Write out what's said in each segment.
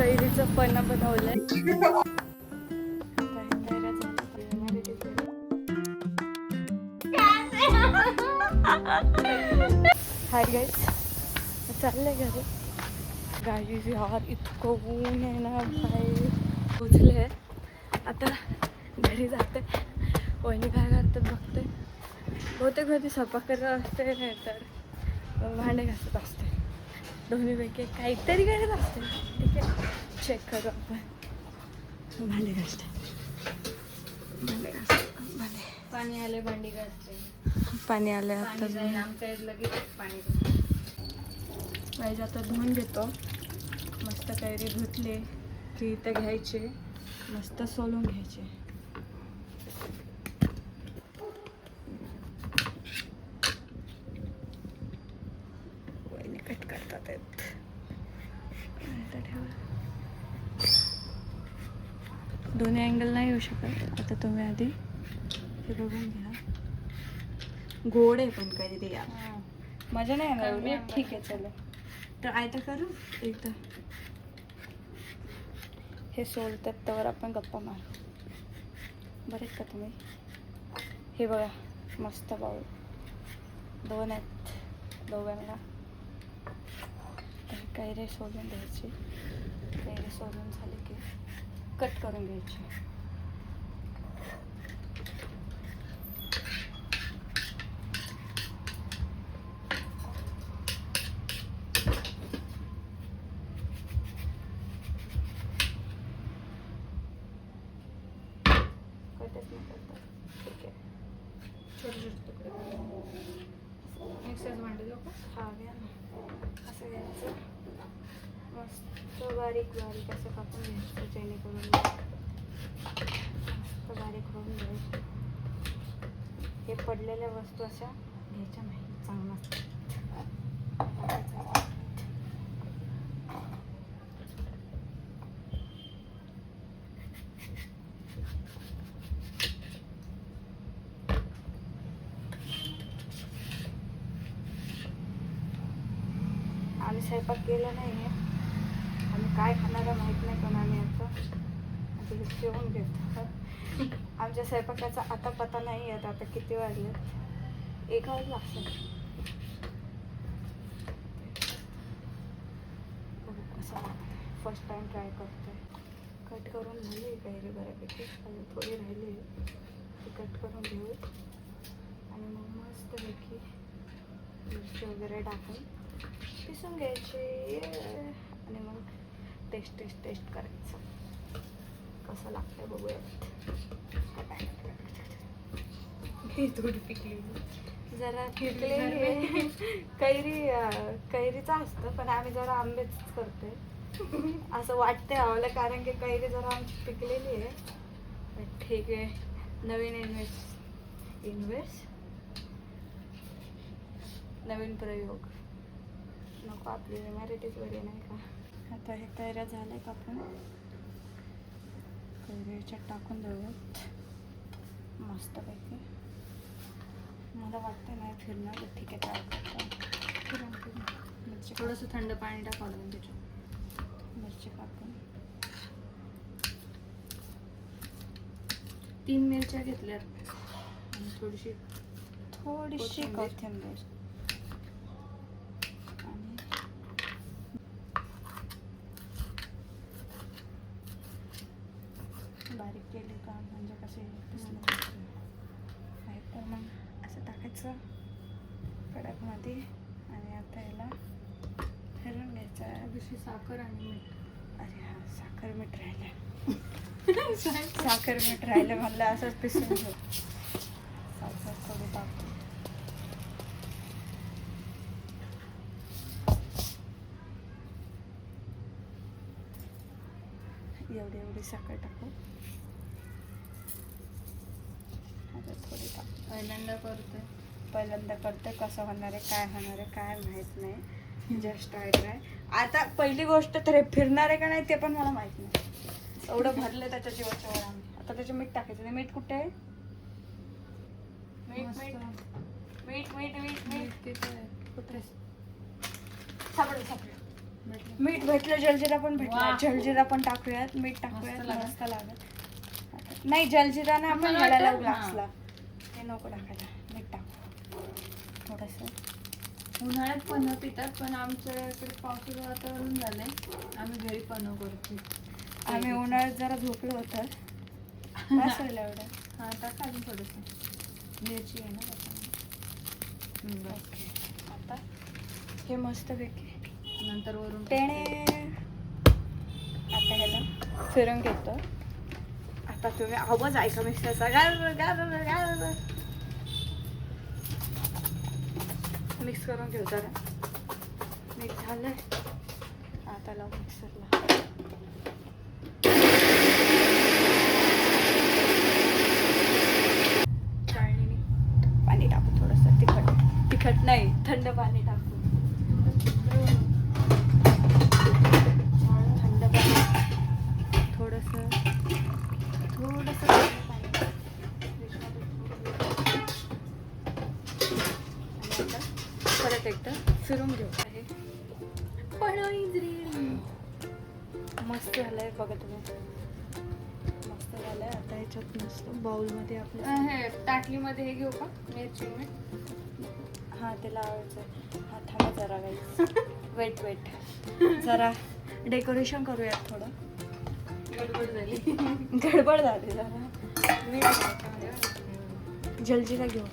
कैरीचं पण बनवलंय. Hi guys, चाललंय घरी. गाईज यार इतकं ऊन आहे ना भाई. पोचले आता, घरी जाते. वहिनी काय करतात बघते. बहुतेक कधी स्वयंपाक करत असते नाही तर भांडे घासत असते. दोन्हीपैकी काहीतरी करत असते. ठीक आहे, चेक करू आपण. भांडे घासते, भांडे घासते, भांडे. पाणी आले, भांडी घासते. पाणी आले आता. आमच्या लगेच पाणी. पाहिजे आता धुवून घेतो. मस्त कैरी धुतले की इथे घ्यायचे, मस्त सोलून घ्यायचे. वहिनी कट करतात आहेत. दोन्ही अँगल नाही येऊ शकत. आता तुम्ही आधी हे बघून घ्या. गोड आहे पण कैरी यार, मजा नाही येणार एवढी. ठीक आहे चला, तर आयतं करू एकदा. हे सोलतात त्यावर आपण गप्पा मारू. बरेच का तुम्ही. हे बघा मस्त बाऊल, 2 आहेत दोघांना. तर कैरी सोलून द्यायची. कैरी सोलून झाली की कट करून घ्यायची. ठीक आहे, छोटे छोटे तुकडे मिक्सर भांडी देऊ का? हा घ्या ना. असं घ्यायचं, मस्त बारीक बारीक असं कापून घ्यायचं. जेणेकरून मस्त बारीक होऊन जाईल. हे पडलेल्या वस्तू अशा घ्यायच्या नाही, चांगलं असतं. आम्ही स्वयंपाक केला नाही आहे. आम्ही काय खाणार माहीत नाही, पण आम्ही आता जेवून घेतो. आमच्या स्वयंपाकाचा आता पता नाही आहे. आता किती वाजले, 1 वाजला असेल. बघू कसं लागतं. फर्स्ट टाइम ट्राय करते. कट करून झाली कैरी बऱ्यापैकी. अजून थोडी राहिली, ती कट करून घेऊ. आणि मग मस्तपैकी मिरची वगैरे टाकून पिसून घ्यायची. आणि मग टेस्ट करायचं. कसं लागतंय बघूयात. ही थोडी पिकली. जरा पिकलेली कैरीचं असतं, पण आम्ही जरा आंबेच करतोय असं वाटतंय आम्हाला. कारण की कैरी जरा आमची पिकलेली आहे. पण ठीक आहे, नवीन नवीन प्रयोग नको. आपली इमॅरिटीज बरी नाही का. आता हे कैऱ्या झाल्या का आपण कैरी याच्यात टाकून देऊयात मस्तपैकी. मला वाटतं नाही फिरणार, ठीक आहे काय. मिरची थोडंसं थंड पाणी टाकावं लागेल त्याच्यात. मिरची कापून 3 मिरच्या घेतल्यात आणि थोडीशी कोथिंबीर. बारीक केली का म्हणजे कसे आहे. तर मग असं टाकायचं कडकमध्ये. आणि आता याला फिरून घ्यायचं. थोडीशी साखर आणि मीठ. अरे हा, साखर मीठ राहिलं. साखर मीठ राहिलं म्हणलं असंच पिसून घेऊ. साखर थोडी टाकू. एवढी साखर टाकू. आता थोडी टाकू. पहिल्यांदा करते. कसं होणार आहे, काय होणार आहे, काय माहीत नाही. Just try. आता पहिली गोष्ट तर हे फिरणार आहे का नाही ते पण मला माहित नाही. एवढं भरलं त्याच्या जीवाच्या वर आम्ही. आता त्याचे मीठ टाकायचं. ते मीठ कुठे आहे? मीठ ते काय कुठे सापडलं. मीठ भेटलं, जलजिरा पण भेटला. वा. जलजिरा पण टाकूयात, मीठ टाकूयात, मस्त लागेल. मस्त लागत. नाही, जलजिरा ना आपण मला घालायला वाटतं, ग्लासला. हे नको टाकायला, मीठ टाकू थोडंसं. उन्हाळ्यात पन्ह पितात, पण आमच्या इकडे पावसाचं वातावरण झालंय, आम्ही घरी पन्ह करतो. आम्ही उन्हाळ्यात जरा झोपलो होतं. बस होईल एवढं. हा, टाका अजून थोडंसं. मिरची आहे ना त्याच्यामध्ये. बस. आता हे मस्तपैकी नंतर वरून टेणे. आता ह्याला फिरून घेतो. आता तुम्ही आवाज ऐका मिक्सरचा, गार गार गार. मिक्स करून घेऊ जरा. मिक्स झालंय. आता लावू मिक्सरला. चाळणीने पाणी टाकू थोडंसं. तिखट नाही, थंड पाणी टाकू. थंड पाणी थोडंसं पाणी. परत एकदा फिरून घेऊ. आहे मस्त झालंय बघा तुम्ही. मस्त झालंय. आता ह्याच्यात मस्त बाउलमध्ये आपल्या हे ताटलीमध्ये हे घेऊ का मिरची मीठ? हां ते लावायचं. हा थांबा जरा गाईस. वेट जरा डेकोरेशन करूयात थोडं. गडबड झाली. गडबड झाली जरा. मीठ टाकायचं. जलजिरा घेऊ.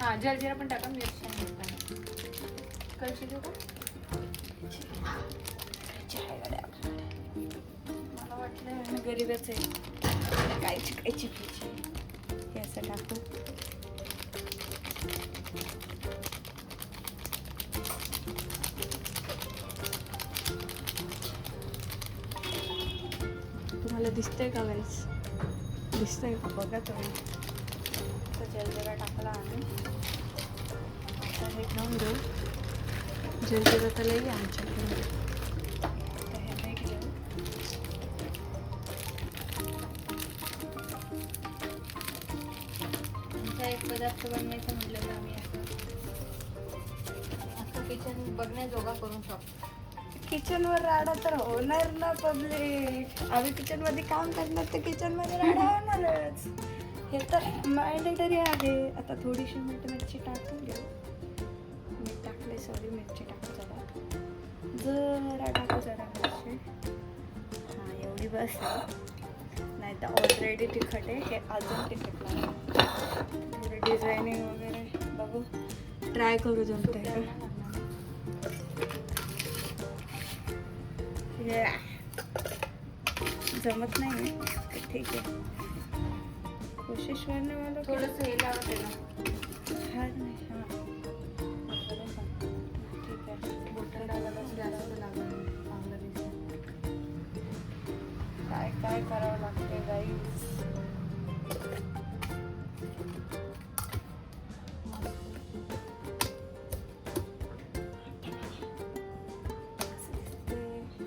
हा, जलजिरा पण टाका, मिरची आणि मीठ टाका. कळशी देऊ का? मला वाटलं आम्ही गरीबच आहे. काय चिकायची हे असं टाकू. तुम्हाला दिसतंय का गाईस? दिसतंय का बघा तुम्ही. तर जलजिरा टाकला आम्ही. आता हे घेऊन घेऊ. जलजिरा तर लई आमच्याकडे. आता हे मीठ घेऊ. आमचा एक पदार्थ बनवायचा म्हटलं आम्ही असं किचन बघण्याजोगा करून शकतो. किचनवर राडा तर होणार ना पब्लिक. आम्ही किचनमध्ये काम करणार तर किचनमध्ये राडा होणारच. हे तर मॅन्डेटरी आहे. आता थोडीशी मिरची टाकून घेऊ. मीठ टाकले, सॉरी मिरची टाकू जरा टाकू जरा मिरची. हां एवढी बस आहे. नाही तर ऑलरेडी तिखट आहे. हे अजून तिखट लागेल. थोडं डिझायनिंग वगैरे बघू, ट्राय करू जमतंय का. जमत नाही ठीक आहे. कोशिश करणे मला थोडंसं हे लावत आहे ना, हां नाही हां ठीक आहे. बोटं लावायला जास्त लागलं चांगलं दिसतं. काय काय करावं लागते गाईस.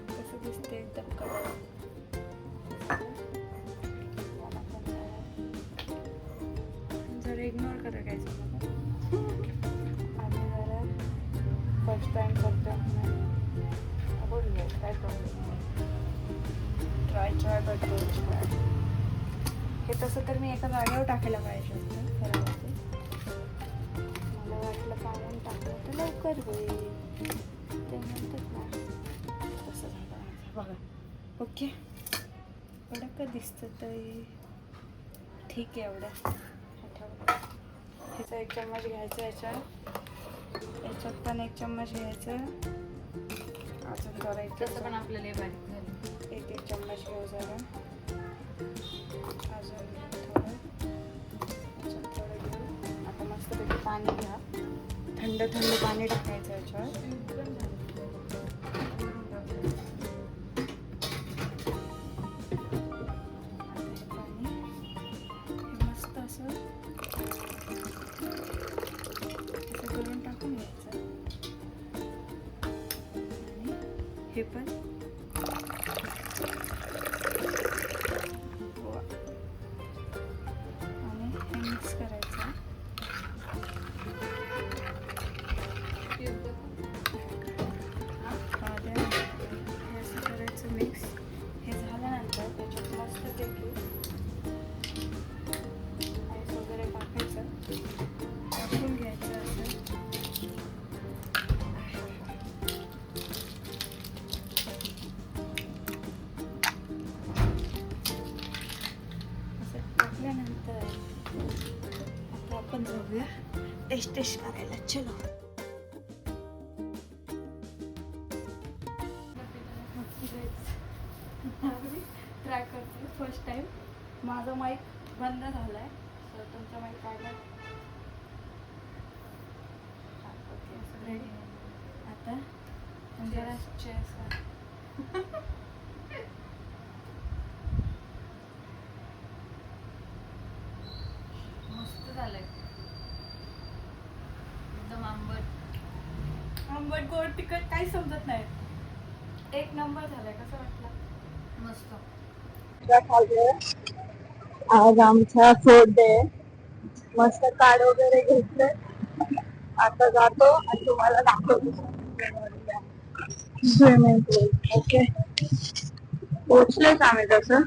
कसं दिसते एकदम कडक. जरा इग्नोर करा काय मला. आम्ही जरा फर्स्ट टाइम करतो बोलूया काय प्रॉब्लेम. ट्राय बट हे तसं तर मी एका जागेवर टाकायला पाहिजे होतं खरं होतं. मला वाटलं पाण्यात टाकलं तर लवकर होईल. ते म्हणतात ना तसं झालं बघा. ओके कडक दिसतं तर ठीक आहे. एवढं ह्याचा 1 चम्मच घ्यायचा. याच्यात पण 1 चम्मच घ्यायचं. अजून जरा तसं पण आपल्याला हे बारीक झालं. 1 चम्मच घेऊ जरा. अजून थोडं घेऊ. आता मस्तपैकी पाणी घ्या. थंड पाणी टाकायचं याच्यावर. मस्त असं करून टाकून घ्यायचं. आणि हे पण आणि हे मिक्स करायचं. हा द्या. आपण जाऊया टेस्ट करायला. चलो. ट्राय करते फर्स्ट टाइम. माझा माईक बंद झालाय, तर तुमचा माईक काढला. Okay, ready. आता जरा चेस. मस्त झालंय एकदम आंबट गोड तिखट काही समजत नाही. एक नंबर झालाय. कसं वाटलं? मस्त. आज आमचा फोर्थ डे. मस्त कार्ड वगैरे घेतले. आता जातो आणि तुम्हाला दाखवतो स्विमिंग पूल. ओके, पोचलेच आम्ही तसं.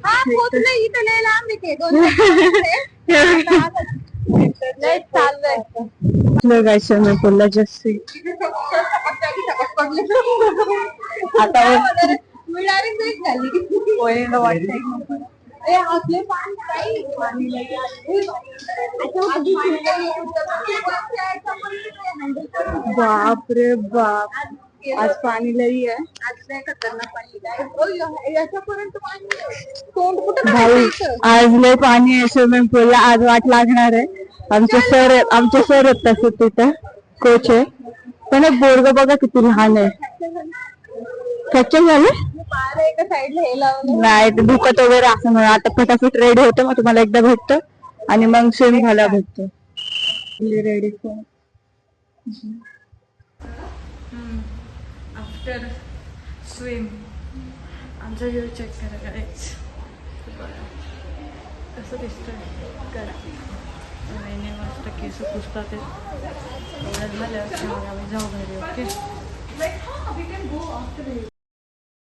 पोचले इथं लय लांब येते 2 काय स्विमिंग पूलला जस्ट आता बाप रे बाप, आज पाणी लई आहे. भाई आज लय पाणी आहे स्विमिंग पूलला. आज वाट लागणार आहे. आमचे सर आहेत तसं तिथं कोच आहे. पण एक बोर्ग बघा किती लहान आहे. फ्रॅक्चर झालं नाही, ते दुखत वगैरे असं म्हणून आता फटाफट रेडी होतं. मग तुम्हाला एकदा भेटतो आणि मग स्विम घाला भेटतो. रेडी आफ्टर स्विम आमचा व्ह्यू चेक करा गाईज. कसं दिसतंय करा. मैंने मस्त केस पुसतात. एवढं झालं की मग आम्ही जाऊ घरी. ओके.